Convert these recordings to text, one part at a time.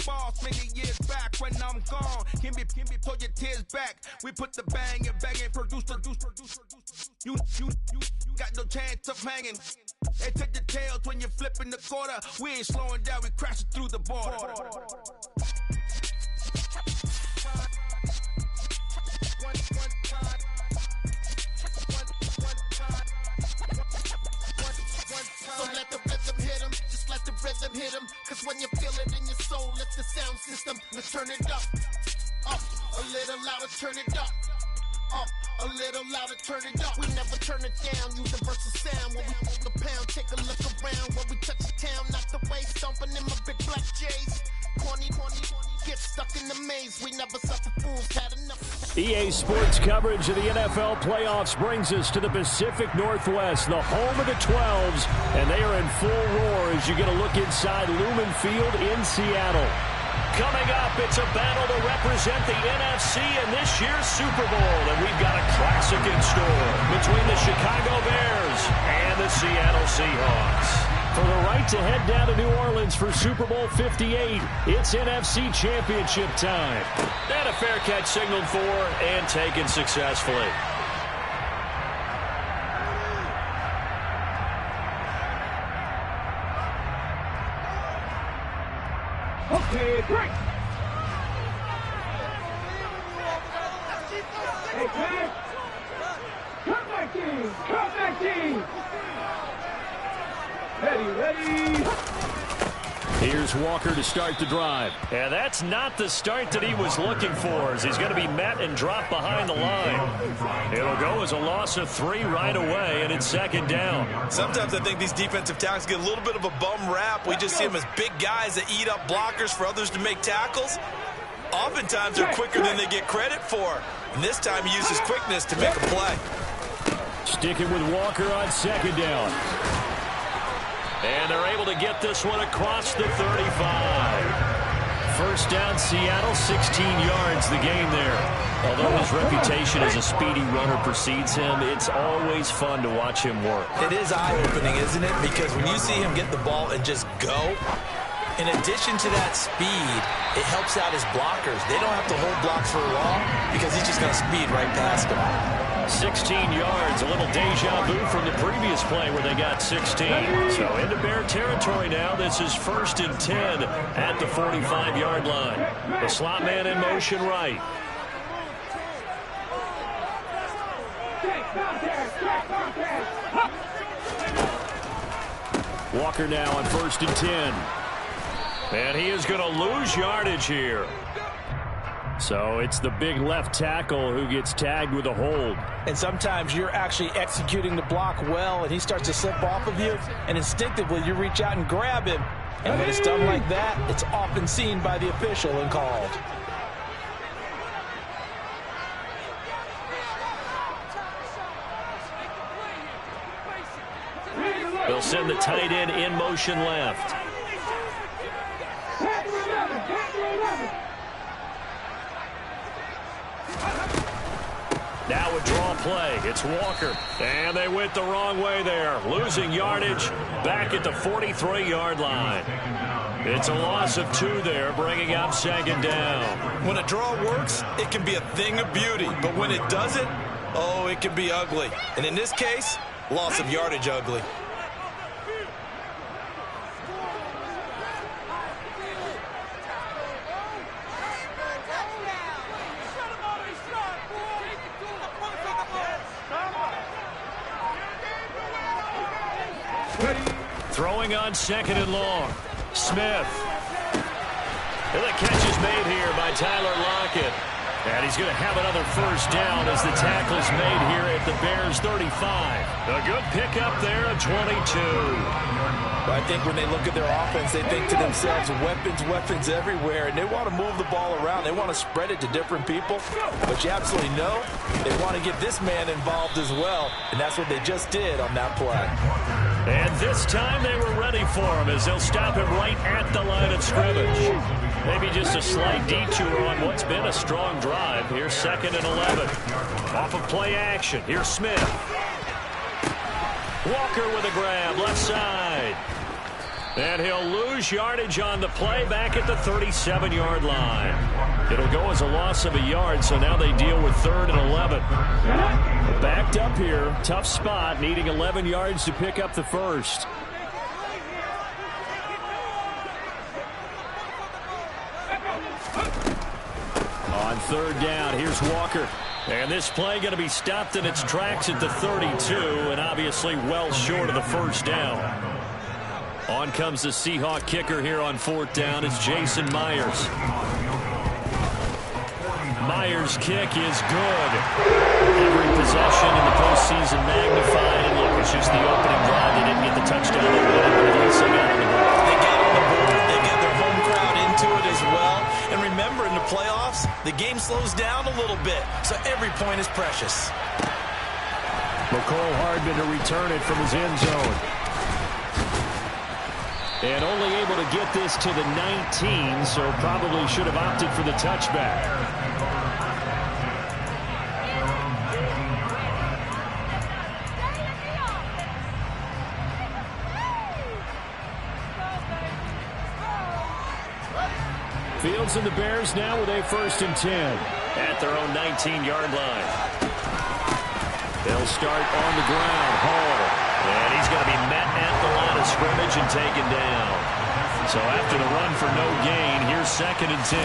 boss many years back when I'm gone. Can be pull your tears back. We put the bang and bang and produce. You got no chance of hanging. They take the tails when you're flipping the quarter. We ain't slowing down, we crashing through the border. So let the rhythm hit him, just let the rhythm hit him. Cause when you feel it in your soul, let the sound system, let's turn it up. Up, a little louder, turn it up. Up, a little louder, turn it up. We never turn it down, universal sound. When we pull the pound, take a look around. When we touch the town, not the way, stomping in my big black J's. Corny, get stuck in the maze. We never suffer fools, had enough. EA Sports coverage of the NFL playoffs brings us to the Pacific Northwest, the home of the 12s, and they are in full roar as you get a look inside Lumen Field in Seattle. Coming up, it's a battle to represent the NFC in this year's Super Bowl, and we've got a classic in store between the Chicago Bears and the Seattle Seahawks. For the right to head down to New Orleans for Super Bowl 58, it's NFC Championship time. And a fair catch signaled for and taken successfully. Okay, break. Hey, Pat. Come back in. Come back in. Ready. Here's Walker to start the drive. And that's not the start that he was looking for, as he's going to be met and dropped behind the line. It'll go as a loss of 3 right away, and it's second down. Sometimes I think these defensive tackles get a little bit of a bum rap. We just see them as big guys that eat up blockers for others to make tackles. Oftentimes they're quicker than they get credit for. And this time he uses quickness to make a play. Sticking with Walker on second down. And they're able to get this one across the 35. First down, Seattle, 16 yards the gain there. Although his reputation as a speedy runner precedes him, it's always fun to watch him work. It is eye-opening, isn't it? Because when you see him get the ball and just go, in addition to that speed, it helps out his blockers. They don't have to hold blocks for long because he's just going to speed right past them. 16 yards, a little deja vu from the previous play where they got 16. So into Bear territory now. This is 1st and 10 at the 45-yard line. The slot man in motion right. Walker now on 1st and 10. And he is going to lose yardage here. So it's the big left tackle who gets tagged with a hold. And sometimes you're actually executing the block well, and he starts to slip off of you, and instinctively you reach out and grab him. And when it's done like that, it's often seen by the official and called. They'll send the tight end in motion left. Now a draw play. It's Walker. And they went the wrong way there. Losing yardage back at the 43-yard line. It's a loss of 2 there, bringing up second down. When a draw works, it can be a thing of beauty. But when it doesn't, oh, it can be ugly. And in this case, loss of yardage ugly. Throwing on 2nd and long. Smith. And the catch is made here by Tyler Lockett. And he's going to have another first down as the tackle is made here at the Bears' 35. A good pickup there at 22. I think when they look at their offense, they think to themselves, weapons everywhere, and they want to move the ball around. They want to spread it to different people, but you absolutely know they want to get this man involved as well, and that's what they just did on that play. And this time they were ready for him as they'll stop him right at the line of scrimmage. Maybe just a slight detour on what's been a strong drive. Here's 2nd and 11. Off of play action. Here's Smith. Walker with a grab, left side. And he'll lose yardage on the play back at the 37-yard line. It'll go as a loss of a yard, so now they deal with 3rd and 11. Backed up here, tough spot, needing 11 yards to pick up the first. On 3rd down, here's Walker. And this play going to be stopped in its tracks at the 32, and obviously well short of the first down. On comes the Seahawk kicker here on 4th down. It's Jason Myers. Myers' kick is good. Every possession in the postseason magnified. Look, it's just the opening drive. They didn't get the touchdown they wanted, but at least they got on the board. They got on the board. They get their home crowd into it as well. And remember, in the playoffs, the game slows down a little bit, so every point is precious. McCole Hardman to return it from his end zone. And only able to get this to the 19, so probably should have opted for the touchback. Fields and the Bears now with a 1st and 10 at their own 19-yard line. They'll start on the ground. Hall. And he's going to be met at the line of scrimmage and taken down. So after the run for no gain, here's 2nd and 10.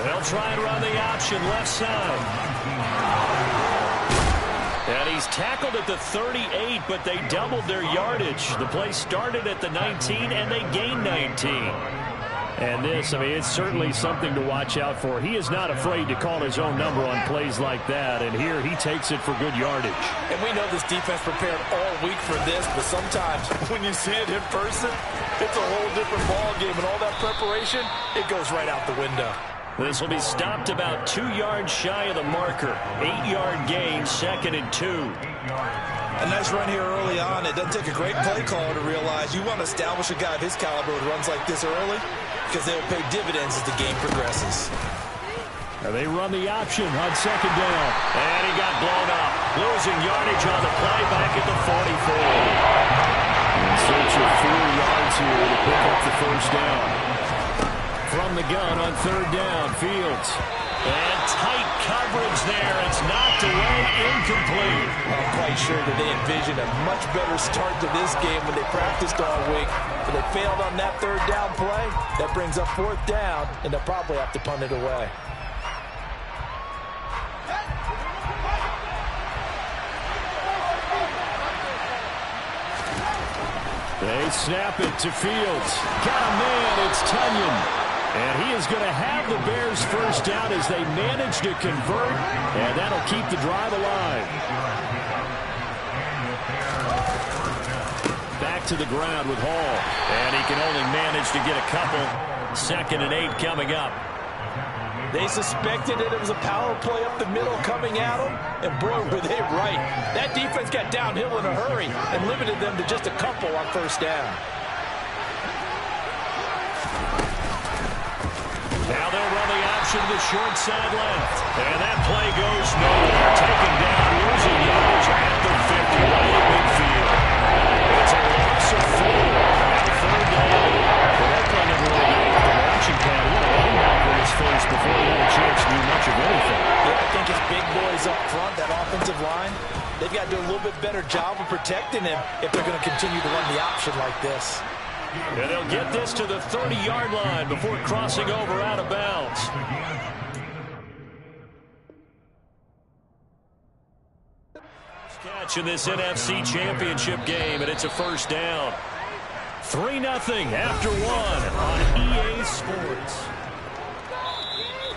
They'll try and run the option left side. And he's tackled at the 38, but they doubled their yardage. The play started at the 19, and they gained 19. And this, I mean, it's certainly something to watch out for. He is not afraid to call his own number on plays like that. And here he takes it for good yardage. And we know this defense prepared all week for this, but sometimes when you see it in person, it's a whole different ball game. And all that preparation, it goes right out the window. This will be stopped about 2 yards shy of the marker. 8-yard gain, 2nd and 2. A nice run here early on. It doesn't take a great play caller to realize you want to establish a guy of his caliber with runs like this early, because they will pay dividends as the game progresses. And they run the option on 2nd down. And he got blown up. Losing yardage on the play back at the 44. In search of 4 yards here to pick up the 1st down. From the gun on 3rd down, Fields. And tight coverage there. It's knocked away, incomplete. I'm quite sure that they envisioned a much better start to this game when they practiced all week. But they failed on that 3rd down play. That brings up 4th down, and they'll probably have to punt it away. They snap it to Fields. Got a man, it's Tunyon. And he is going to have the Bears 1st down as they manage to convert, and that'll keep the drive alive. Back to the ground with Hall, and he can only manage to get a couple. 2nd and 8 coming up. They suspected that it was a power play up the middle coming at them, and boy, were they right. That defense got downhill in a hurry and limited them to just a couple on 1st down. Now they'll run the option to the short side left. And that play goes nowhere. Taken down, losing yardage at the 50 right at midfield. It's a loss of 4. Now 3rd down. Well, that play never really got off the launching pad. What a linebacker in his face before he had a chance to do much of anything. Yeah, I think his big boys up front, that offensive line, they've got to do a little bit better job of protecting him if they're going to continue to run the option like this. And they'll get this to the 30-yard line before crossing over out of bounds. Catch in this NFC Championship game, and it's a 1st down. 3-0 after 1 on EA Sports.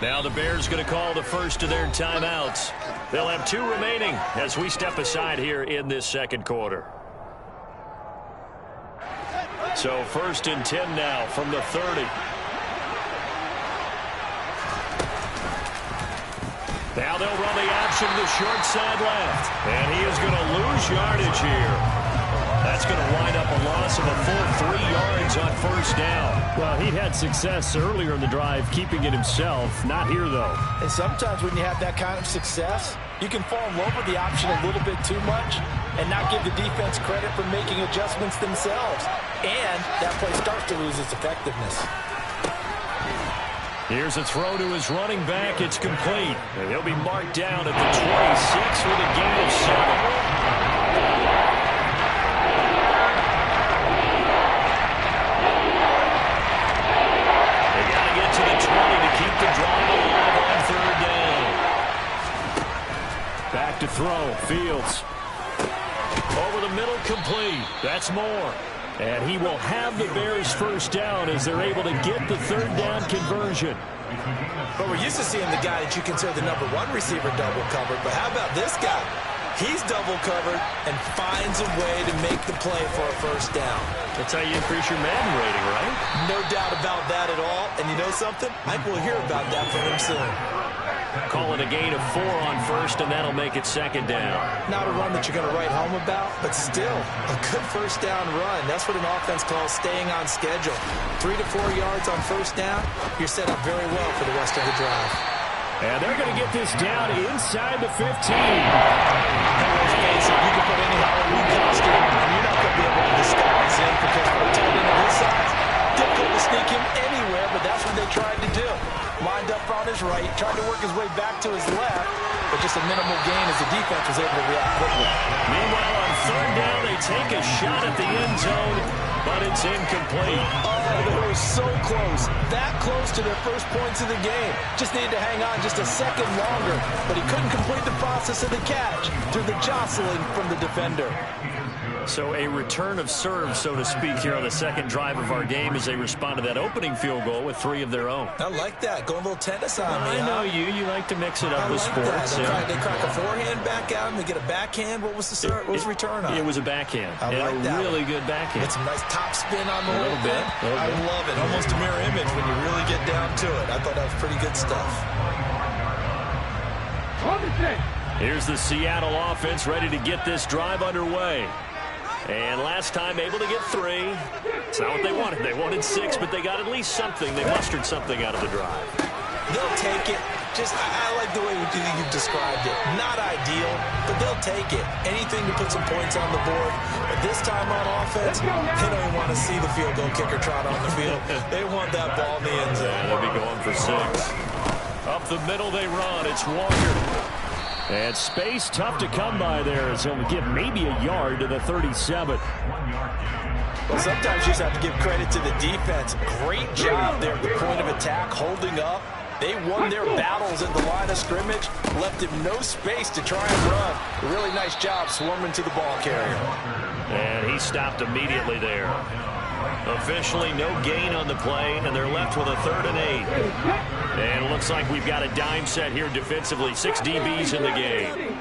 Now the Bears going to call the first of their timeouts. They'll have 2 remaining as we step aside here in this 2nd quarter. So 1st and 10 now from the 30. Now they'll run the option to the short side left. And he is going to lose yardage here. That's going to wind up a loss of a full 3 yards on 1st down. Well, he had success earlier in the drive keeping it himself. Not here, though. And sometimes when you have that kind of success, You can fall in love with the option a little bit too much and not give the defense credit for making adjustments themselves. And that play starts to lose its effectiveness. Here's a throw to his running back. It's complete. And he'll be marked down at the 26 with a gain of 7. To the 20 to keep the drive alive on third down. Back to throw. Fields. Over the middle, complete. That's more. And he will have the Bears first down as they're able to get the third down conversion. But we're used to seeing the guy that you consider the number one receiver double covered. But how about this guy? He's double covered and finds a way to make the play for a first down. That's how you increase your Madden rating, right? No doubt about that at all. And you know something? I think we'll hear about that from him soon. Call it a gain of 4 on first, and that'll make it second down. Not a run that you're going to write home about, but still a good first down run. That's what an offense calls staying on schedule. 3 to 4 yards on first down. You're set up very well for the rest of the drive. And they're going to get this down inside the 15. Let's face it, you can put any Halloween costume, and you're not going to be able to disguise him because for a tight end of his size, difficult to sneak him anywhere, but that's what they tried to do. Lined up on his right, tried to work his way back to his left, but just a minimal gain as the defense was able to react quickly. Meanwhile, on third down, they take a shot at the end zone, but it's incomplete. Oh, they were so close. That close to their first points of the game. Just needed to hang on just a second longer, but he couldn't complete the process of the catch through the jostling from the defender. So a return of serve, so to speak, here on the second drive of our game as they respond to that opening field goal with 3 of their own. I like that. Going a little tennis on me. I know you. You like to mix it up with sports. They crack a forehand back at him. They get a backhand. What was the serve? What was the return on? It was a backhand. I like that. Really good backhand. Get some nice top spin on the whole thing. I bit. love it. Almost a mirror image when you really get down to it. I thought that was pretty good stuff. Here's the Seattle offense ready to get this drive underway. And last time able to get 3. It's not what they wanted. They wanted 6, but they got at least something. They mustered something out of the drive. They'll take it. I like the way you've described it. Not ideal, but they'll take it. Anything to put some points on the board. But this time on offense, they don't even want to see the field goal kicker trot on the field. They want that ball in the end zone. Yeah, they'll be going for 6. Up the middle they run. It's Walker. And space tough to come by there as he'll give maybe a yard to the 37. Well, sometimes you just have to give credit to the defense. Great job there at the point of attack, holding up. They won their battles at the line of scrimmage, left him no space to try and run. A really nice job swarming to the ball carrier. And he stopped immediately there. Officially no gain on the play, and they're left with a 3rd and 8. And it looks like we've got a dime set here defensively. 6 DBs in the game.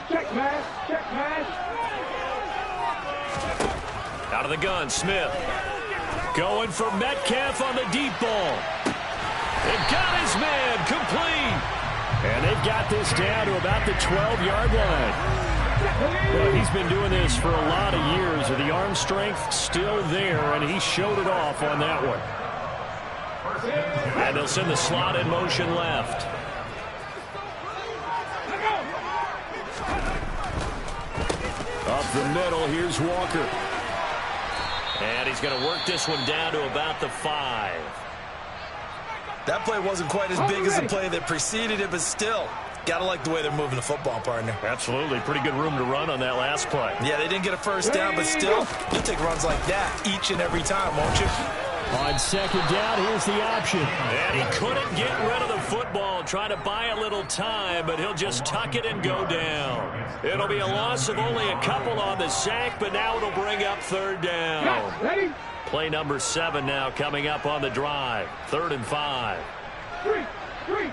Check pass. Out of the gun, Smith. Going for Metcalf on the deep ball. They've got his man complete. And they've got this down to about the 12-yard line. Well, he's been doing this for a lot of years. With the arm strength still there, and he showed it off on that one. And they'll send the slot in motion left. Up the middle, here's Walker. And he's going to work this one down to about the 5. That play wasn't quite as big as the play that preceded it, but still, gotta like the way they're moving the football, partner. Absolutely. Pretty good room to run on that last play. Yeah, they didn't get a first down, but still, you'll take runs like that each and every time, won't you? On second down, here's the option. And he couldn't get rid of the football, trying to buy a little time, but he'll just tuck it and go down. It'll be a loss of only a couple on the sack, but now it'll bring up 3rd down. Ready? Play number 7 now coming up on the drive. 3rd and 5. 3, 39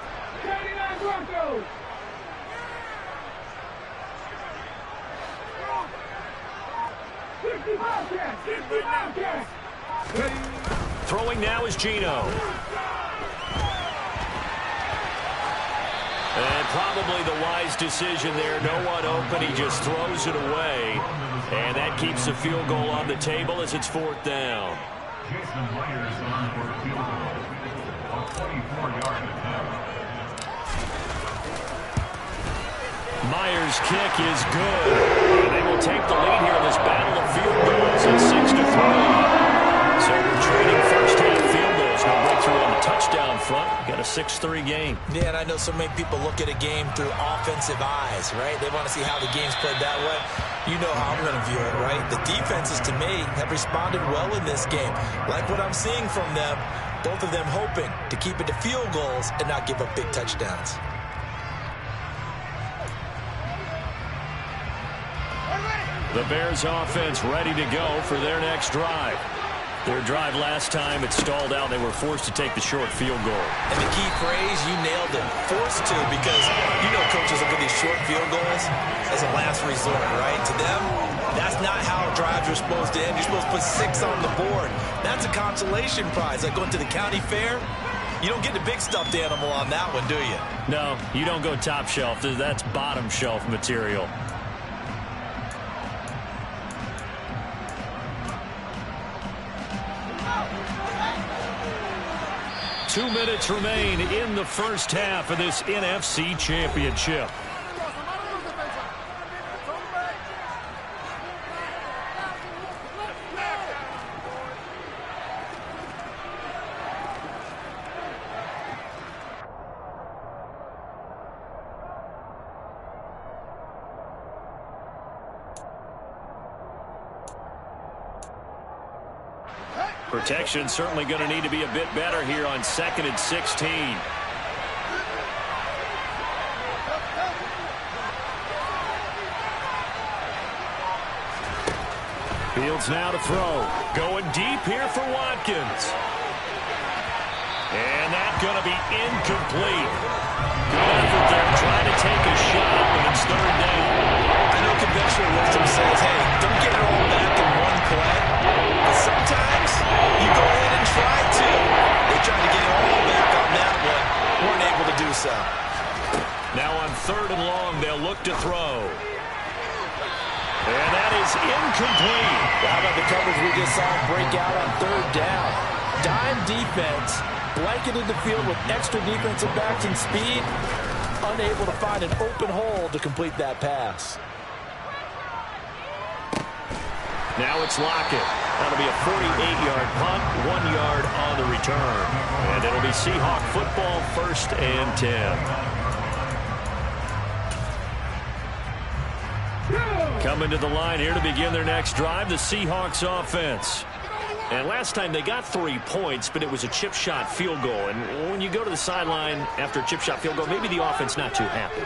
Broncos. Throwing now is Gino. And probably the wise decision there. No one open. He just throws it away. And that keeps the field goal on the table as it's 4th down. Myers' kick is good. And they will take the lead here in this battle of field goals at 6-3. So we're trading first-half field goals. No breakthrough on the touchdown front. Got a 6-3 game. Yeah, and I know so many people look at a game through offensive eyes, right? They want to see how the game's played that way. You know how I'm going to view it, right? The defenses, to me, have responded well in this game. Like what I'm seeing from them, both of them hoping to keep it to field goals and not give up big touchdowns. The Bears offense ready to go for their next drive. Their drive last time, it stalled out. They were forced to take the short field goal. And the key phrase, you nailed it. Forced to, because you know coaches look at these short field goals as a last resort, right? To them, that's not how drives are supposed to end. You're supposed to put 6 on the board. That's a consolation prize. Like going to the county fair, you don't get the big stuffed animal on that one, do you? No, you don't go top shelf. That's bottom shelf material. 2 minutes remain in the first half of this NFC Championship. Protection certainly going to need to be a bit better here on 2nd and 16. Fields now to throw. Going deep here for Watkins. And that's going to be incomplete. Good effort there, trying to take a shot, but it's 3rd down. I know conventional wisdom says, hey, don't get it all back in one play. But sometimes you go ahead and try to. They tried to get it all back on that one. Weren't able to do so. Now on 3rd and long, they'll look to throw. And that is incomplete. How about the coverage we just saw break out on 3rd down? Dime defense, blanketed the field with extra defensive backs and speed, unable to find an open hole to complete that pass. Now it's Lockett. That'll be a 48-yard punt, 1 yard on the return. And it'll be Seahawk football, 1st and 10. Coming to the line here to begin their next drive, the Seahawks offense. And last time they got 3 points, but it was a chip shot field goal. And when you go to the sideline after a chip shot field goal, maybe the offense not too happy.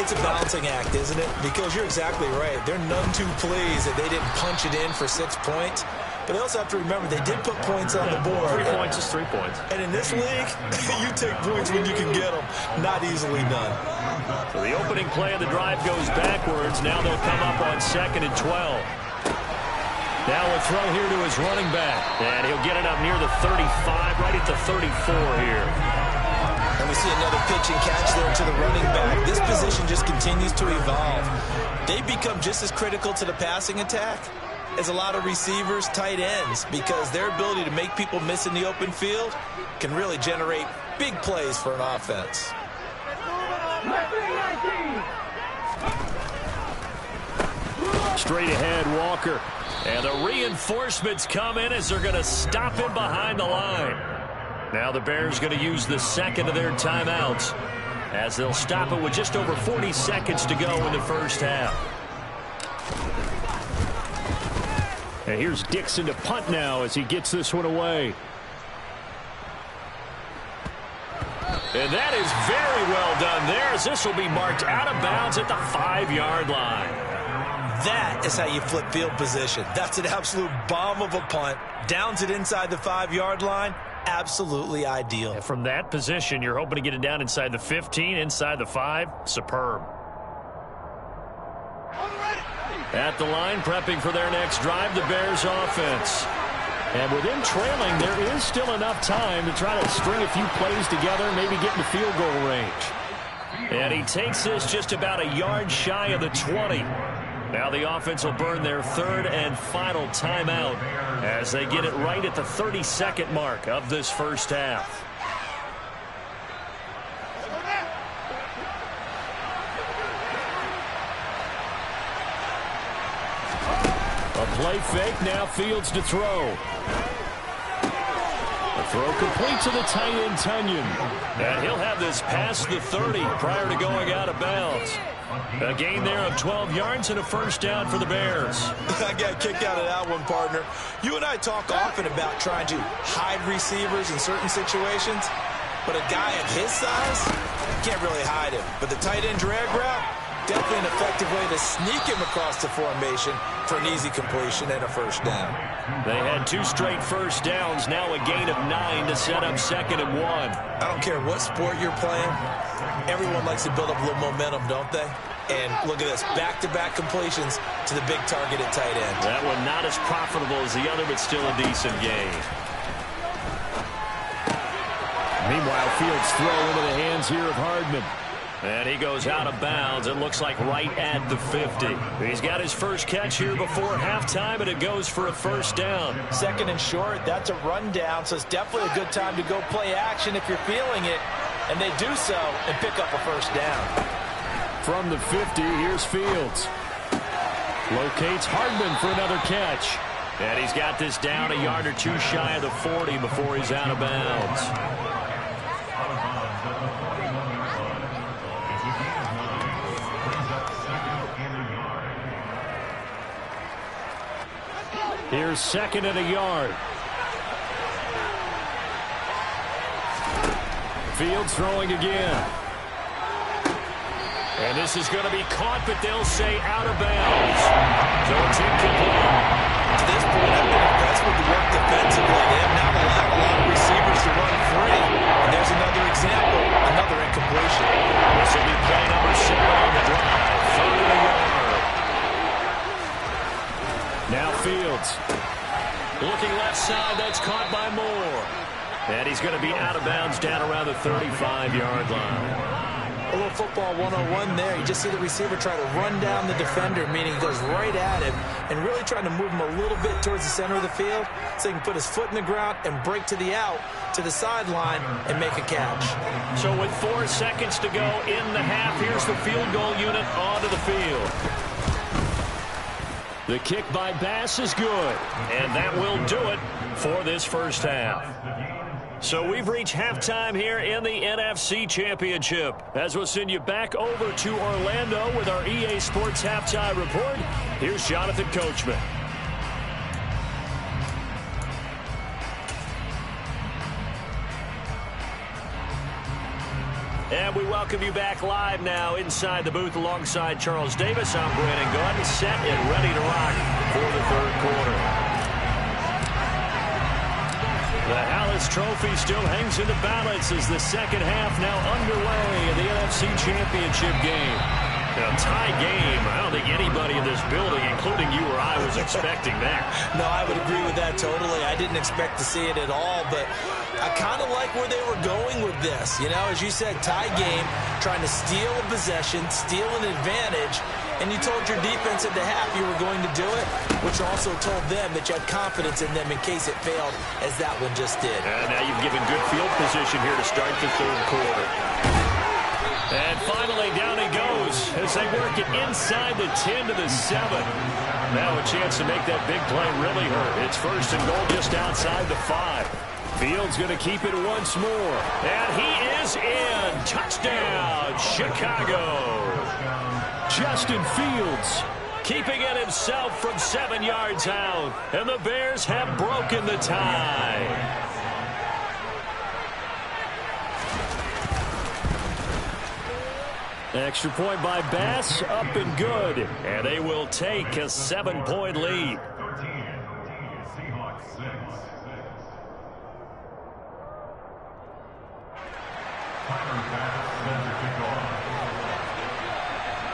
It's a balancing act, isn't it? Because you're exactly right. They're none too pleased that they didn't punch it in for 6 points. But they also have to remember they did put points on the board. 3 points is 3 points. And in this league, you take points when you can get them. Not easily done. So the opening play of the drive goes backwards. Now they'll come up on 2nd and 12. Now a throw here to his running back. And he'll get it up near the 35, right at the 34 here. And we see another pitch and catch there to the running back. This position just continues to evolve. They become just as critical to the passing attack as a lot of receivers, tight ends, because their ability to make people miss in the open field can really generate big plays for an offense. Straight ahead, Walker. And the reinforcements come in as they're going to stop him behind the line. Now the Bears going to use the 2nd of their timeouts as they'll stop it with just over 40 seconds to go in the first half. And here's Dixon to punt now as he gets this one away. And that is very well done there as this will be marked out of bounds at the 5-yard line. That is how you flip field position. That's an absolute bomb of a punt. Downs it inside the 5-yard line. Absolutely ideal. And from that position, you're hoping to get it down inside the 15, inside the 5. Superb. At the line, prepping for their next drive, the Bears offense. And with them trailing, there is still enough time to try to string a few plays together, maybe get in the field goal range. And he takes this just about a yard shy of the 20. Now the offense will burn their 3rd and final timeout as they get it right at the 32nd mark of this first half. play fake. Now Fields to throw. The throw complete to the tight end, Tunyon. And he'll have this past the 30 prior to going out of bounds. A gain there of 12 yards and a first down for the Bears. I got a kick out of that one, partner. You and I talk often about trying to hide receivers in certain situations, but a guy at his size, can't really hide him. But the tight end drag route, definitely an effective way to sneak him across the formation for an easy completion and a first down. They had 2 straight first downs, now a gain of 9 to set up 2nd and 1. I don't care what sport you're playing, everyone likes to build up a little momentum, don't they? And look at this, back-to-back completions to the big target at tight end. That one not as profitable as the other, but still a decent gain. Meanwhile, Fields throw into the hands here of Hardman. And he goes out of bounds. It looks like right at the 50. He's got his first catch here before halftime, and it goes for a first down. 2nd and short, that's a rundown, so it's definitely a good time to go play action if you're feeling it. And they do so and pick up a first down. From the 50, here's Fields. Locates Hardman for another catch. And he's got this down a yard or 2 shy of the 40 before he's out of bounds. Here's 2nd and a yard. Fields throwing again. And this is going to be caught, but they'll say out of bounds. So it's incomplete. To this point, I've been impressed with the work defensively. They have not allowed a lot of receivers to run free. And there's another example, another incompletion. This will be play number 7 on the drive. 3rd and a yard. Now Fields. Looking left side, that's caught by Moore. And he's going to be out of bounds down around the 35-yard line. A little football 101 there. You just see the receiver try to run down the defender, meaning he goes right at him and really trying to move him a little bit towards the center of the field so he can put his foot in the ground and break to the out, to the sideline, and make a catch. So with 4 seconds to go in the half, here's the field goal unit onto the field. The kick by Bass is good, and that will do it for this first half. So we've reached halftime here in the NFC Championship. As we'll send you back over to Orlando with our EA Sports Halftime Report, here's Jonathan Coachman. And we welcome you back live now inside the booth alongside Charles Davis. I'm Brandon Gordon, set and ready to rock for the 3rd quarter. The Hallis Trophy still hangs in the balance as the second half now underway in the NFC Championship game. A tie game. I don't think anybody in this building, including you or I, was expecting that. No, I would agree with that totally. I didn't expect to see it at all, but I kind of like where they were going with this. You know, as you said, tie game, trying to steal a possession, steal an advantage, and you told your defense at the half you were going to do it, which also told them that you had confidence in them in case it failed, as that one just did. And now you've given good field position here to start the 3rd quarter. And finally, down he goes as they work it inside the 10 to the 7. Now a chance to make that big play really hurt. It's 1st and goal just outside the 5. Fields going to keep it once more. And he is in. Touchdown, Chicago. Justin Fields keeping it himself from 7 yards out. And the Bears have broken the tie. Extra point by Bass, up and good. And they will take a 7-point lead.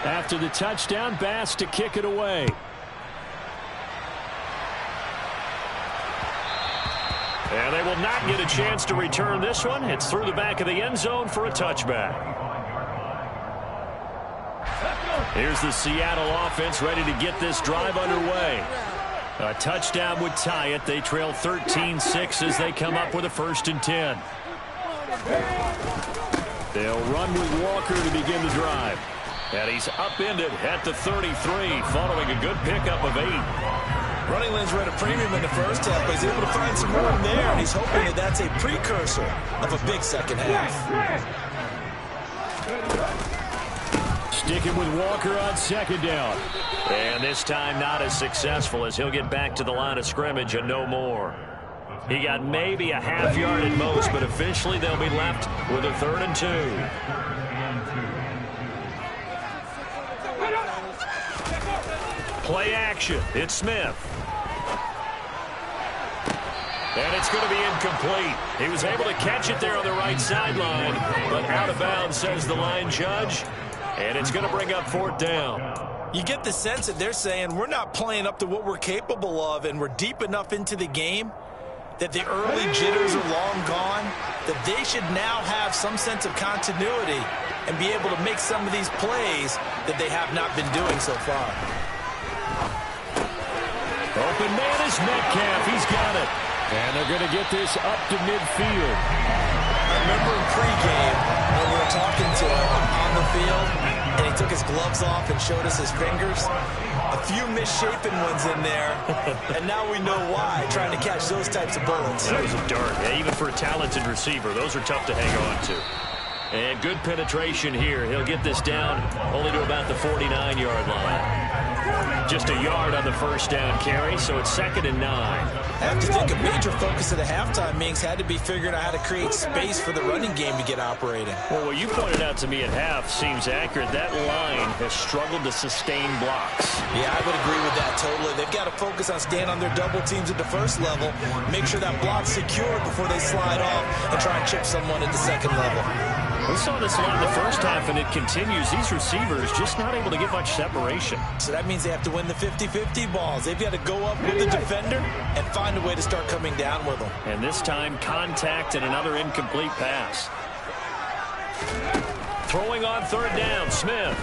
After the touchdown, Bass to kick it away. And they will not get a chance to return this one. It's through the back of the end zone for a touchback. Here's the Seattle offense ready to get this drive underway. A touchdown would tie it. They trail 13-6 as they come up with a 1st and 10. They'll run with Walker to begin the drive. And he's upended at the 33 following a good pickup of 8. Running lanes were at a premium in the first half, but he's able to find some room there, and he's hoping that that's a precursor of a big second half. Sticking with Walker on second down. And this time not as successful as he'll get back to the line of scrimmage and no more. He got maybe a half yard at most, but officially they'll be left with a 3rd and 2. Play action. It's Smith. And it's going to be incomplete. He was able to catch it there on the right sideline, but out of bounds, says the line judge. And it's going to bring up 4th down. You get the sense that they're saying we're not playing up to what we're capable of, and we're deep enough into the game that the early jitters are long gone, that they should now have some sense of continuity and be able to make some of these plays that they have not been doing so far. Open man is Metcalf. He's got it. And they're going to get this up to midfield. I remember in pregame when we were talking to him on the field, and he took his gloves off and showed us his fingers. A few misshapen ones in there, and now we know why, trying to catch those types of bullets. That was a dart. Yeah, even for a talented receiver, those are tough to hang on to. And good penetration here. He'll get this down only to about the 49-yard line. Just a yard on the first down carry, so it's 2nd and 9. I have to think a major focus of the halftime meetings had to be figuring out how to create space for the running game to get operating. Well, what you pointed out to me at half seems accurate. That line has struggled to sustain blocks. Yeah, I would agree with that totally. They've got to focus on staying on their double teams at the first level, make sure that block's secure before they slide off and try and chip someone at the second level. We saw this a lot in the first half, and it continues. These receivers just not able to get much separation. So that means they have to win the 50-50 balls. They've got to go up with the defender and find a way to start coming down with them. And this time, contact and another incomplete pass. Throwing on 3rd down, Smith.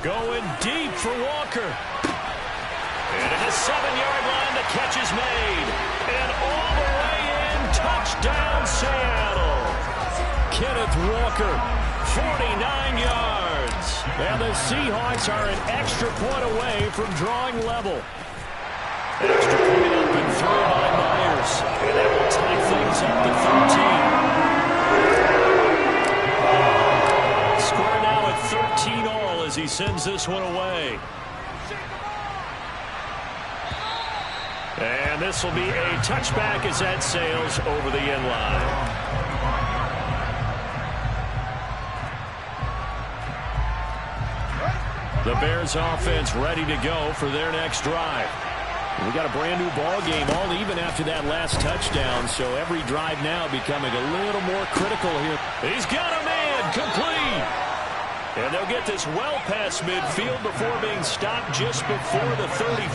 Going deep for Walker. And at the 7-yard line, the catch is made. And all the way in, touchdown, Seattle. Kenneth Walker, 49 yards. And the Seahawks are an extra point away from drawing level. Extra point up and through by Myers. And that will tie things up to 13. Score now at 13 all as he sends this one away. And this will be a touchback as that sails over the end line. The Bears offense ready to go for their next drive. We got a brand new ball game, all even after that last touchdown, so every drive now becoming a little more critical here. He's got a man, complete. And they'll get this well past midfield before being stopped just before the 35.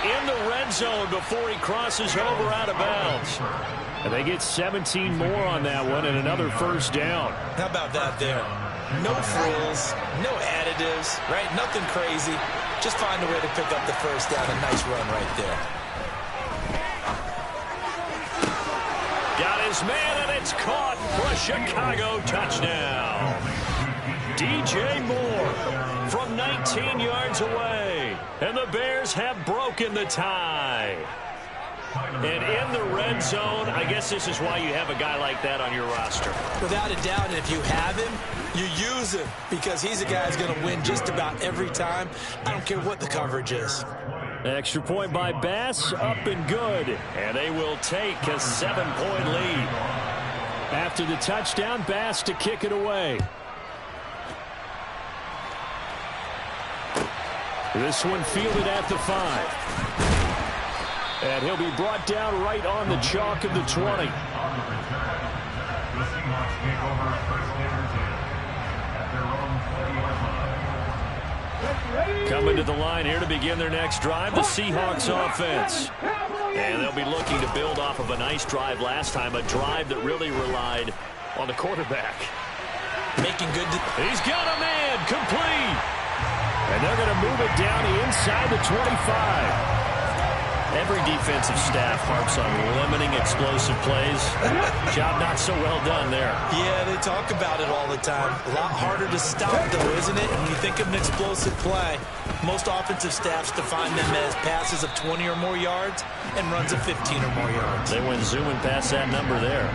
In the red zone before he crosses over out of bounds. And they get 17 more on that one and another first down. How about that there? No frills, no additives, right? Nothing crazy. Just find a way to pick up the first down. A nice run right there. Got his man, and it's caught for a Chicago touchdown. DJ Moore from 19 yards away. And the Bears have broken the tie. And in the red zone, I guess this is why you have a guy like that on your roster. Without a doubt, and if you have him, you use him because he's a guy who's going to win just about every time. I don't care what the coverage is. Extra point by Bass, up and good. And they will take a 7-point lead. After the touchdown, Bass to kick it away. This one fielded at the 5. And he'll be brought down right on the chalk of the 20. Coming to the line here to begin their next drive, the Seahawks offense. And they'll be looking to build off of a nice drive last time, a drive that really relied on the quarterback. Making good. He's got a man, complete. And they're going to move it down inside the 25. Every defensive staff harps on limiting explosive plays. Job not so well done there. Yeah, they talk about it all the time. A lot harder to stop, though, isn't it? And when you think of an explosive play, most offensive staffs define them as passes of 20 or more yards and runs of 15 or more yards. They went zooming past that number there.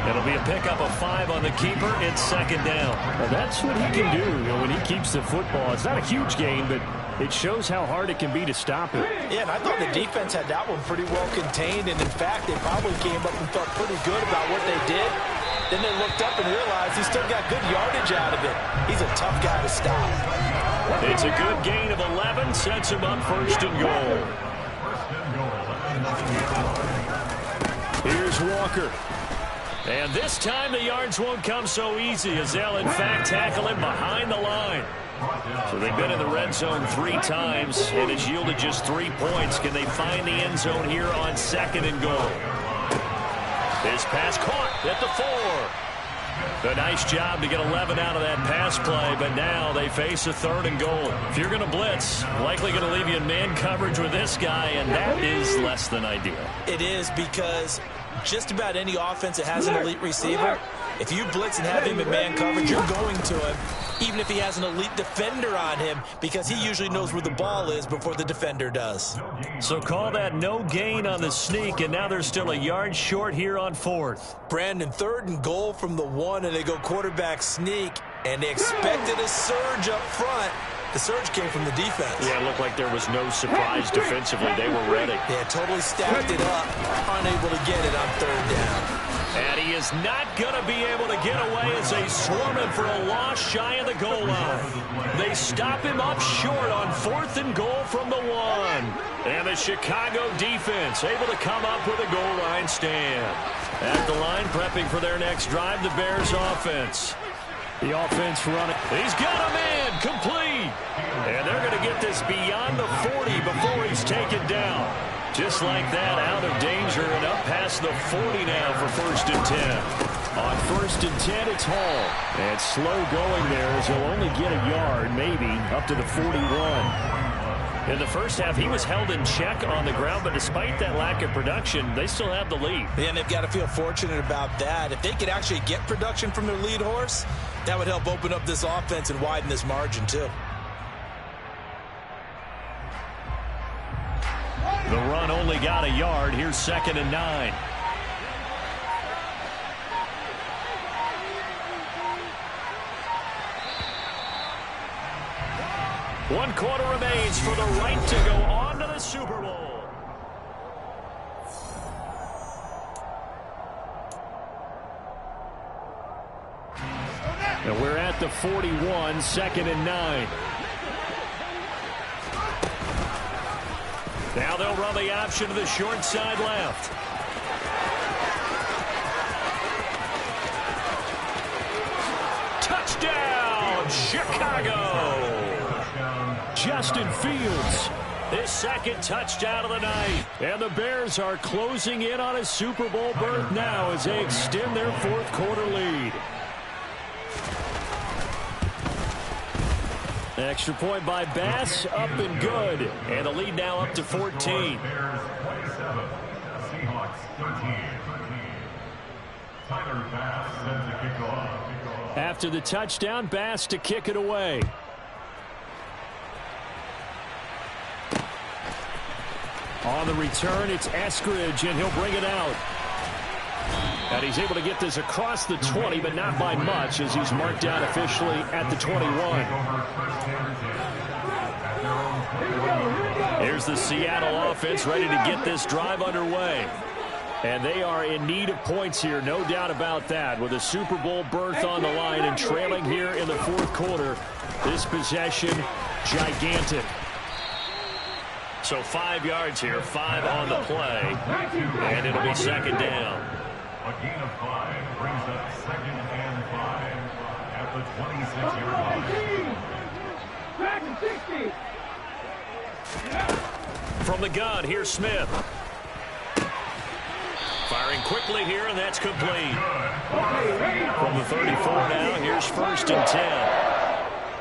It'll be a pickup of 5 on the keeper. It's second down. Well, that's what he can do, when he keeps the football. It's not a huge gain, but it shows how hard it can be to stop it. Yeah, and I thought the defense had that one pretty well contained, and in fact, they probably came up and felt pretty good about what they did. Then they looked up and realized he still got good yardage out of it. He's a tough guy to stop. It's a good gain of 11, sets him up first and goal. Here's Walker. And this time the yards won't come so easy as they'll in fact tackle him behind the line. So they've been in the red zone 3 times, and it's yielded just 3 points. Can they find the end zone here on second and goal? His pass caught at the 4. A nice job to get 11 out of that pass play, but now they face a third and goal. If you're going to blitz, likely going to leave you in man coverage with this guy, and that is less than ideal. It is, because just about any offense that has an elite receiver, if you blitz and have him in man coverage, you're going to him, even if he has an elite defender on him, because he usually knows where the ball is before the defender does. So call that no gain on the sneak, and now they're still a yard short here on 4th. Brandon, 3rd and goal from the 1, and they go quarterback sneak, and they expected a surge up front. The surge came from the defense. Yeah, it looked like there was no surprise defensively. They were ready. Yeah, totally stacked it up, unable to get it on 3rd down. And he is not going to be able to get away as they swarm him for a loss shy of the goal line. They stop him up short on 4th and goal from the 1. And the Chicago defense able to come up with a goal line stand. At the line, prepping for their next drive, the Bears offense. The offense running. He's got a man complete. And they're going to get this beyond the 40 before he's taken down. Just like that, out of danger and up past the 40 now for 1st and 10. On 1st and 10, it's Hall. And slow going there as he'll only get a yard, maybe, up to the 41. In the first half, he was held in check on the ground, but despite that lack of production, they still have the lead. And they've got to feel fortunate about that. If they could actually get production from their lead horse, that would help open up this offense and widen this margin, too. The run only got a yard. Here's 2nd and 9. One quarter remains for the right to go on to the Super Bowl. And we're at the 41, 2nd and 9. Now they'll run the option to the short side left. Touchdown, Chicago! Justin Fields, his 2nd touchdown of the night. And the Bears are closing in on a Super Bowl berth now as they extend their 4th quarter lead. Extra point by Bass, up and good. And the lead now up to 14. After the touchdown, Bass to kick it away. On the return, it's Eskridge, and he'll bring it out. And he's able to get this across the 20, but not by much, as he's marked down officially at the 21. Here's the Seattle offense ready to get this drive underway. And they are in need of points here, no doubt about that. With a Super Bowl berth on the line and trailing here in the 4th quarter, this possession, gigantic. So 5 yards here, 5 on the play, and it'll be 2nd down. A gain of 5 brings up 2nd and 5 at the 26-yard line. From the gun, here's Smith. Firing quickly here, and that's complete. From the 34 now, here's 1st and 10.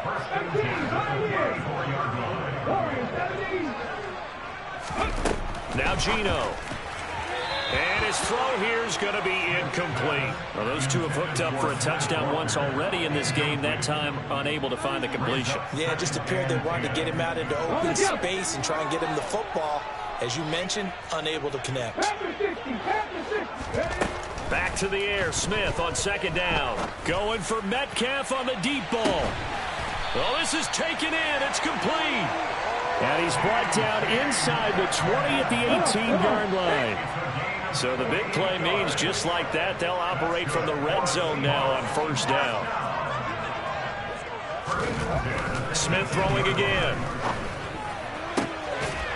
1st and 10 at the 34-yard line. Now Gino. And his throw here is going to be incomplete. Well, those two have hooked up for a touchdown once already in this game, that time unable to find the completion. Yeah, it just appeared they wanted to get him out into open space and try and get him the football. As you mentioned, unable to connect. Back to the air, Smith on second down. Going for Metcalf on the deep ball. Well, this is taken in. It's complete. And he's brought down inside the 20 at the 18-yard line. So the big play means just like that, they'll operate from the red zone now on first down. Smith throwing again.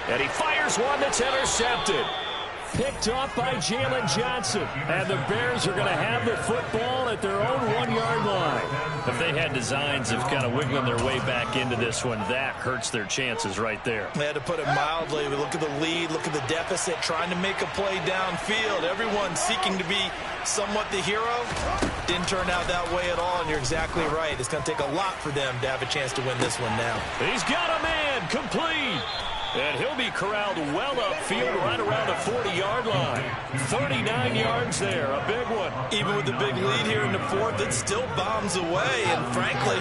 And he fires one that's intercepted. Picked off by Jalen Johnson. And the Bears are going to have the football at their own 1-yard line. If they had designs of kind of wiggling their way back into this one, that hurts their chances right there. They had to put it mildly. We look at the lead, look at the deficit, trying to make a play downfield. Everyone seeking to be somewhat the hero. Didn't turn out that way at all, and you're exactly right. It's going to take a lot for them to have a chance to win this one now. He's got a man, complete. And he'll be corralled well upfield right around the 40-yard line. 39 yards there, a big one. Even with the big lead here in the fourth, it still bombs away. And frankly,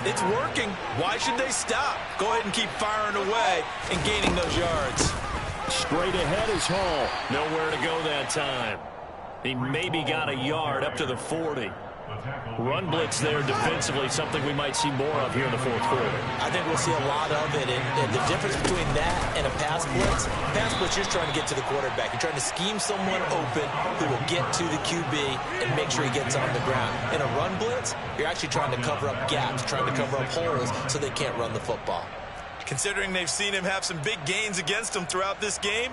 it's working. Why should they stop? Go ahead and keep firing away and gaining those yards. Straight ahead is Hall. Nowhere to go that time. He maybe got a yard up to the 40. Run blitz there defensively, something we might see more of here in the fourth quarter. I think we'll see a lot of it. And the difference between that and a pass blitz, you're just trying to get to the quarterback. You're trying to scheme someone open who will get to the QB and make sure he gets on the ground. In a run blitz, you're actually trying to cover up gaps, trying to cover up holes so they can't run the football. Considering they've seen him have some big gains against them throughout this game,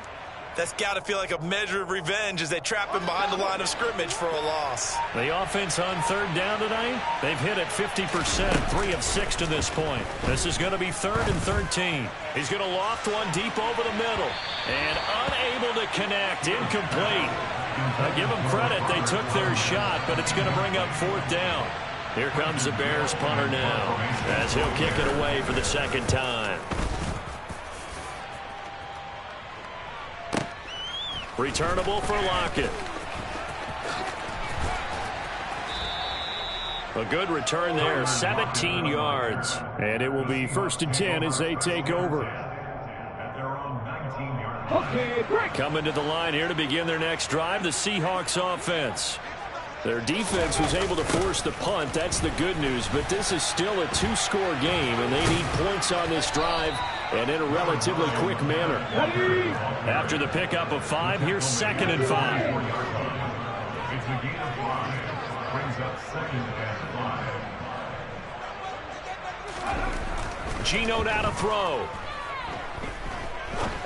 that's got to feel like a measure of revenge as they trap him behind the line of scrimmage for a loss. The offense on third down tonight, they've hit it 50%, 3 of 6 to this point. This is going to be 3rd and 13. He's going to loft one deep over the middle. And unable to connect, incomplete. Give them credit, they took their shot, but it's going to bring up 4th down. Here comes the Bears punter now, as he'll kick it away for the second time. Returnable for Lockett. A good return there, 17 yards. And it will be 1st and 10 as they take over. Coming to the line here to begin their next drive, the Seahawks offense. Their defense was able to force the punt. That's the good news. But this is still a 2-score game, and they need points on this drive and in a relatively quick manner. After the pickup of 5, here's 2nd and 5. It's a gain of 5. Brings up 2nd and 5. Gino now to throw.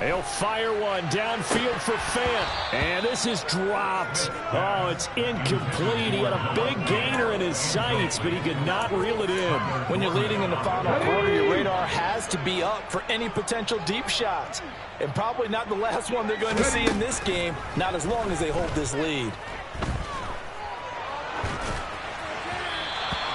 He'll fire one downfield for Fant. And this is dropped. Oh, it's incomplete. He had a big gainer in his sights, but he could not reel it in. When you're leading in the final quarter, your radar has to be up for any potential deep shots. And probably not the last one they're going to see in this game, not as long as they hold this lead.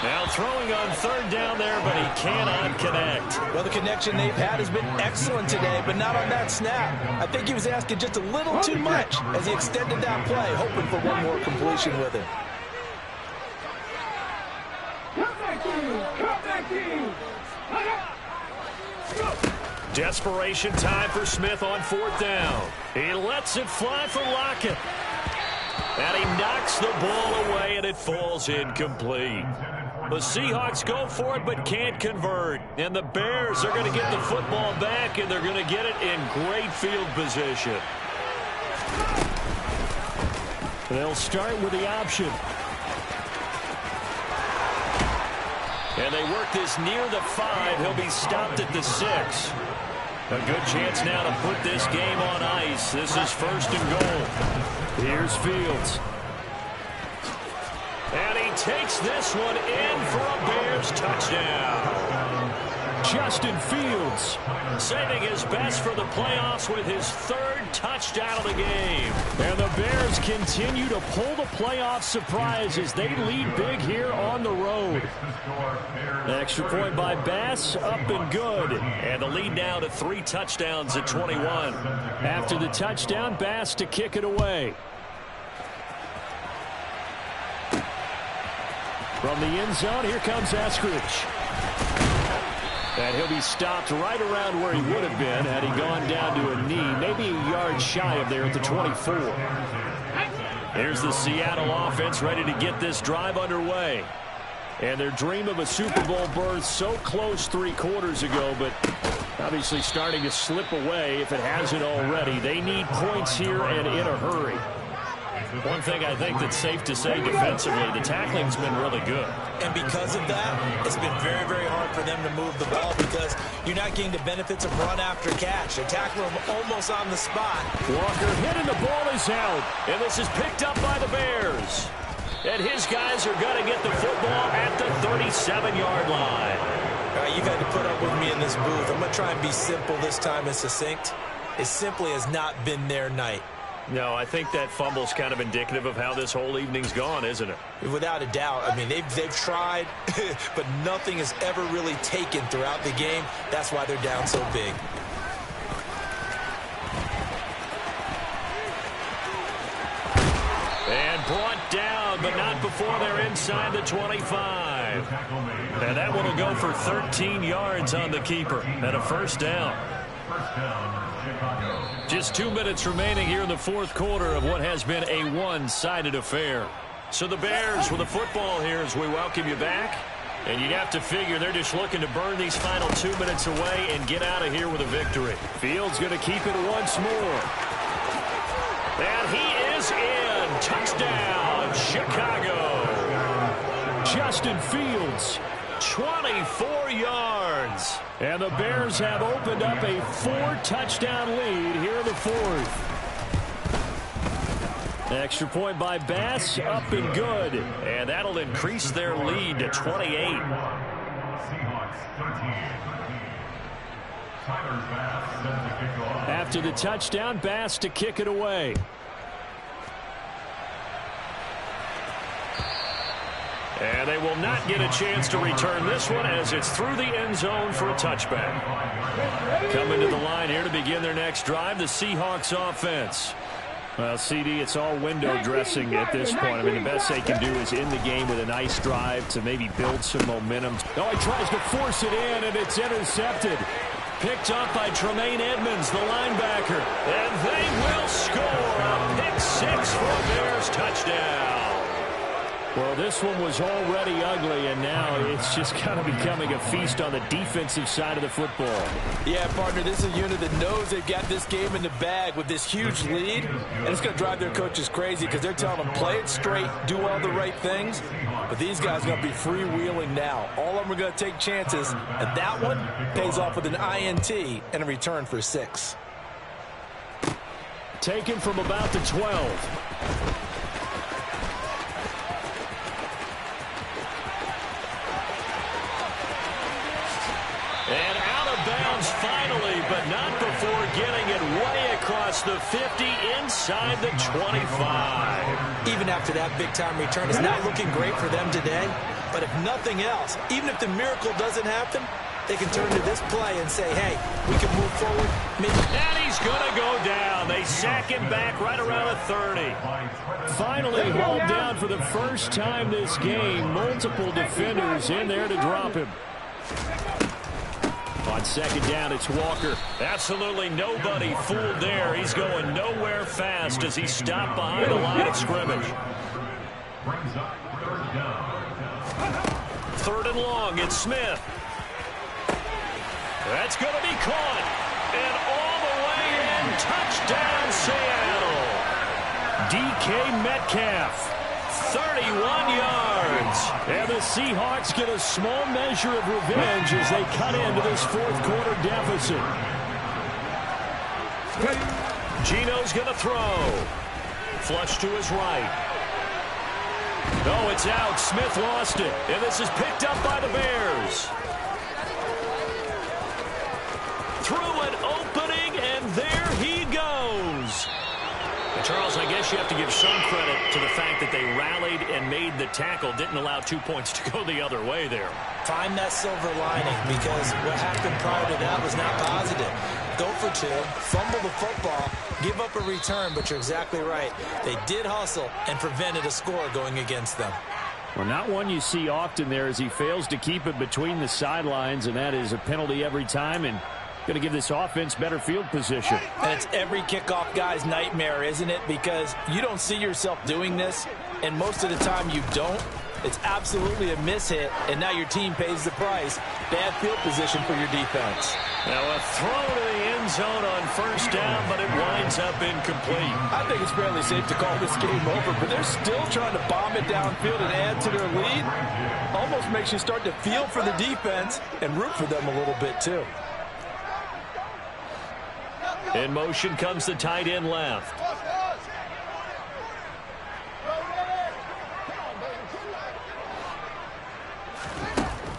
Now throwing on 3rd down there, but he cannot connect. Well, the connection they've had has been excellent today, but not on that snap. I think he was asking just a little too much as he extended that play, hoping for one more completion with it. Desperation time for Smith on 4th down. He lets it fly for Lockett. And he knocks the ball away, and it falls incomplete. The Seahawks go for it but can't convert. And the Bears are going to get the football back, and they're going to get it in great field position. They'll start with the option. And they work this near the 5. He'll be stopped at the 6. A good chance now to put this game on ice. This is 1st and goal. Here's Fields. And he takes this one in for a Bears touchdown. Justin Fields saving his best for the playoffs with his third touchdown of the game. And the Bears continue to pull the playoff surprise as they lead big here on the road. Extra point by Bass, up and good. And the lead now to 3 touchdowns at 21. After the touchdown, Bass to kick it away. From the end zone, here comes Eskridge. And he'll be stopped right around where he would have been had he gone down to a knee, maybe a yard shy of there at the 24. Here's the Seattle offense ready to get this drive underway. And their dream of a Super Bowl berth so close 3 quarters ago, but obviously starting to slip away if it hasn't already. They need points here and in a hurry. One thing I think that's safe to say defensively, the tackling's been really good. And because of that, it's been very, very hard for them to move the ball because you're not getting the benefits of run after catch. They tackle him almost on the spot. Walker hit and the ball is out. And this is picked up by the Bears. And his guys are going to get the football at the 37-yard line. All right, you've had to put up with me in this booth. I'm going to try and be simple this time and succinct. It simply has not been their night. No, I think that fumble's kind of indicative of how this whole evening's gone, isn't it? Without a doubt. I mean, they've tried, but nothing has ever really taken throughout the game. That's why they're down so big. And brought down, but not before they're inside the 25. And that one will go for 13 yards on the keeper and a first down. Just 2 minutes remaining here in the fourth quarter of what has been a one-sided affair. So the Bears with the football here as we welcome you back. And you'd have to figure they're just looking to burn these final 2 minutes away and get out of here with a victory. Fields going to keep it once more. And he is in. Touchdown, Chicago. Justin Fields, 24 yards. And the Bears have opened up a 4-touchdown lead here in the fourth. Extra point by Bass, up and good. And that'll increase their lead to 28. After the touchdown, Bass to kick it away. And they will not get a chance to return this one as it's through the end zone for a touchback. Coming to the line here to begin their next drive, the Seahawks offense. Well, CD, it's all window dressing at this point. I mean, the best they can do is end the game with a nice drive to maybe build some momentum. Oh, he tries to force it in, and it's intercepted. Picked up by Tremaine Edmonds, the linebacker. And they will score a pick six for a Bears touchdown. Well, this one was already ugly, and now it's just kind of becoming a feast on the defensive side of the football. Yeah, partner, this is a unit that knows they've got this game in the bag with this huge lead, and it's going to drive their coaches crazy because they're telling them, play it straight, do all the right things, but these guys are going to be freewheeling now. All of them are going to take chances, and that one pays off with an INT and a return for 6. Taken from about the 12. And out of bounds finally, but not before getting it way across the 50 inside the 25. Even after that big-time return, it's not looking great for them today. But if nothing else, even if the miracle doesn't happen, they can turn to this play and say, hey, we can move forward. And he's going to go down. They sack him back right around the 30. Finally hauled down for the first time this game. Multiple defenders in there to drop him. On second down, it's Walker. Absolutely nobody fooled there. He's going nowhere fast as he stopped behind the line of scrimmage. Third and long, it's Smith. That's going to be caught. And all the way in, touchdown Seattle. DK Metcalf. 31 yards. And the Seahawks get a small measure of revenge as they cut into this fourth quarter deficit. Gino's going to throw. Flush to his right. No, it's out. Smith lost it. And this is picked up by the Bears. guess you have to give some credit to the fact that they rallied and made the tackle, didn't allow 2 points to go the other way there. Find that silver lining, because what happened prior to that was not positive. Go for 2, fumble the football, give up a return, but you're exactly right. They did hustle and prevented a score going against them. Well, not one you see often there as he fails to keep it between the sidelines, and that is a penalty every time, and going to give this offense better field position. And it's every kickoff guy's nightmare, isn't it? Because you don't see yourself doing this, and most of the time you don't. It's absolutely a mishit, and now your team pays the price. Bad field position for your defense. Now a throw to the end zone on first down, but it winds up incomplete. I think it's fairly safe to call this game over, but they're still trying to bomb it downfield and add to their lead. Almost makes you start to feel for the defense and root for them a little bit too. In motion comes the tight end left.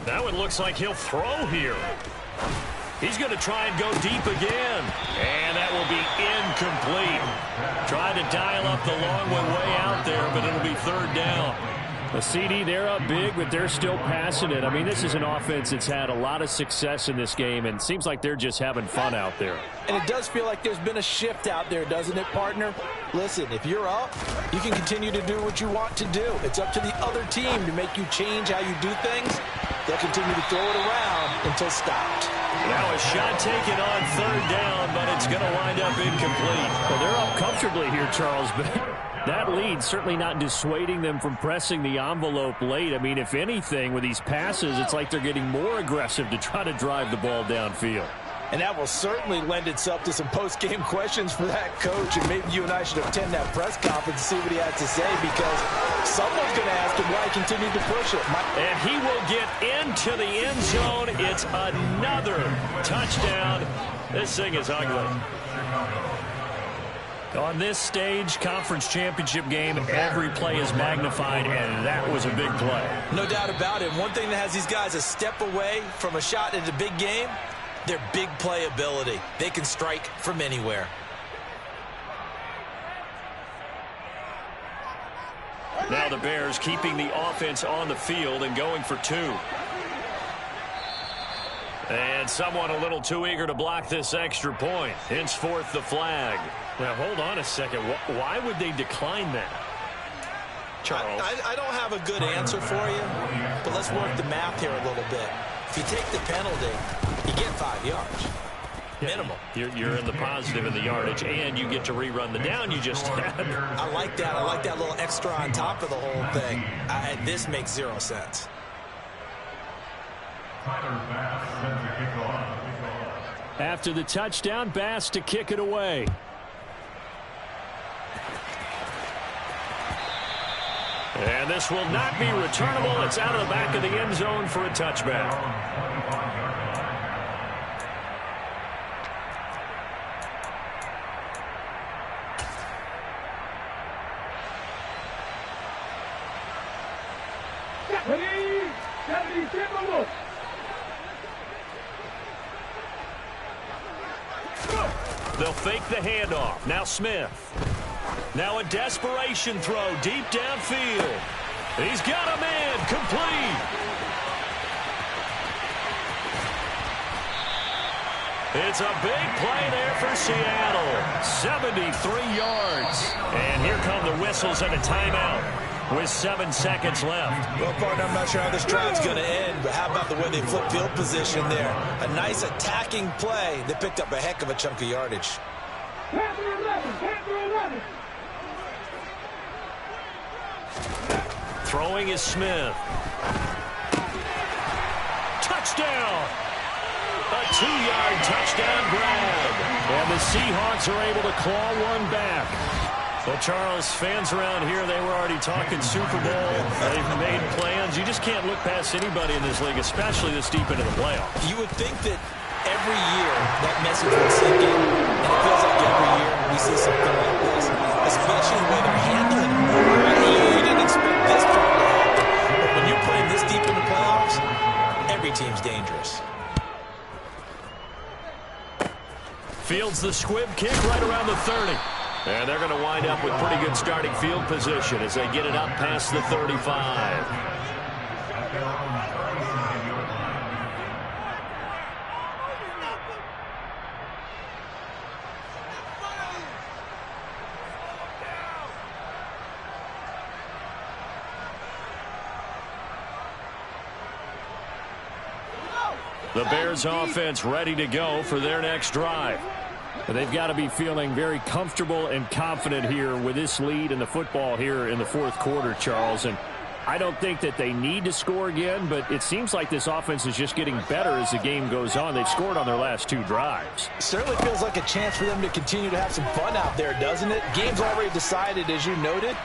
That one looks like he'll throw here. He's going to try and go deep again. And that will be incomplete. Trying to dial up the long one way out there, but it'll be third down. The CD, they're up big, but they're still passing it. I mean, this is an offense that's had a lot of success in this game, and it seems like they're just having fun out there. And it does feel like there's been a shift out there, doesn't it, partner? Listen, if you're up, you can continue to do what you want to do. It's up to the other team to make you change how you do things. They'll continue to throw it around until stopped. Now a shot taken on third down, but it's going to wind up incomplete. Well, they're up comfortably here, Charles, but that lead certainly not dissuading them from pressing the envelope late. I mean, if anything, with these passes, it's like they're getting more aggressive to try to drive the ball downfield. And that will certainly lend itself to some post-game questions for that coach. And maybe you and I should attend that press conference and see what he has to say, because someone's going to ask him why he continued to push it. And he will get into the end zone. It's another touchdown. This thing is ugly. On this stage, conference championship game, every play is magnified, and that was a big play. No doubt about it. One thing that has these guys a step away from a shot at a big game, their big play ability. They can strike from anywhere. Now the Bears keeping the offense on the field and going for 2. And someone a little too eager to block this extra point. Henceforth the flag. Now hold on a second. Why would they decline that? Charles? I don't have a good answer for you, but let's work the math here a little bit. If you take the penalty, you get 5 yards. Minimum. You're in the positive in the yardage, and you get to rerun the down you just had. I like that. I like that little extra on top of the whole thing. This makes 0 sense. After the touchdown, Bass to kick it away. And this will not be returnable. It's out of the back of the end zone for a touchback. They'll fake the handoff. Now Smith. Now a desperation throw deep downfield. He's got a man. Complete. It's a big play there for Seattle. 73 yards. And here come the whistles and a timeout with 7 seconds left. Well, partner, I'm not sure how this drive's going to end, but how about the way they flip field position there? A nice attacking play that picked up a heck of a chunk of yardage. Panther 11, Panther 11. Throwing is Smith. Touchdown! A 2-yard touchdown grab. And the Seahawks are able to claw one back. Well, Charles, fans around here, they were already talking Super Bowl. They've made plans. You just can't look past anybody in this league, especially this deep into the playoffs. You would think that every year that message would sink in, and it feels like every year we see something like this, especially the way they're handling it. You didn't expect this far to happen, but when you're playing this deep in the playoffs, every team's dangerous. Fields the squib kick right around the 30. And they're going to wind up with pretty good starting field position as they get it up past the 35. The Bears offense ready to go for their next drive. But they've got to be feeling very comfortable and confident here with this lead in the football here in the fourth quarter, Charles. And I don't think that they need to score again, but it seems like this offense is just getting better as the game goes on. They've scored on their last 2 drives. Certainly feels like a chance for them to continue to have some fun out there, doesn't it? Game's already decided, as you noted.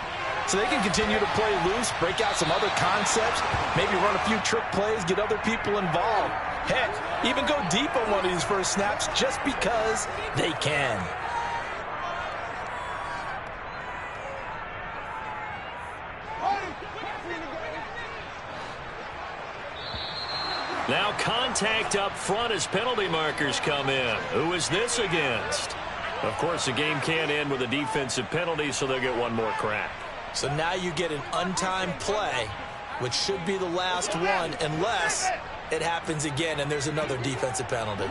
So they can continue to play loose, break out some other concepts, maybe run a few trick plays, get other people involved. Heck, even go deep on one of these first snaps just because they can. Now contact up front as penalty markers come in. Who is this against? Of course, the game can't end with a defensive penalty, so they'll get one more crack. So now you get an untimed play, which should be the last one, unless it happens again and there's another defensive penalty.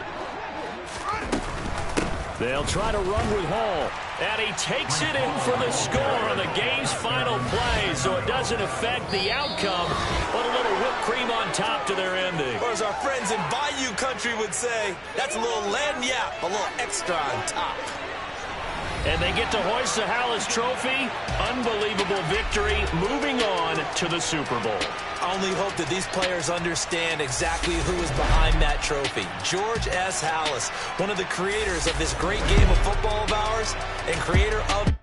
They'll try to run with Hall. And he takes it in for the score on the game's final play, so it doesn't affect the outcome, but a little whipped cream on top to their ending. Or as our friends in Bayou Country would say, that's a little lagniappe, a little extra on top. And they get to hoist the Hallis Trophy. Unbelievable victory, moving on to the Super Bowl. I only hope that these players understand exactly who is behind that trophy. George S. Hallis, one of the creators of this great game of football of ours, and creator of...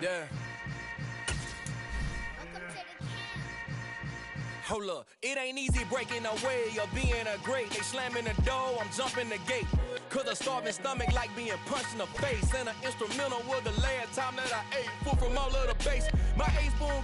Yeah. Hold up, it ain't easy breaking away or being a great. They slamming the door, I'm jumping the gate. Cause a starving stomach like being punched in the face. And an instrumental was the last time that I ate food from all of the base. My ace spoon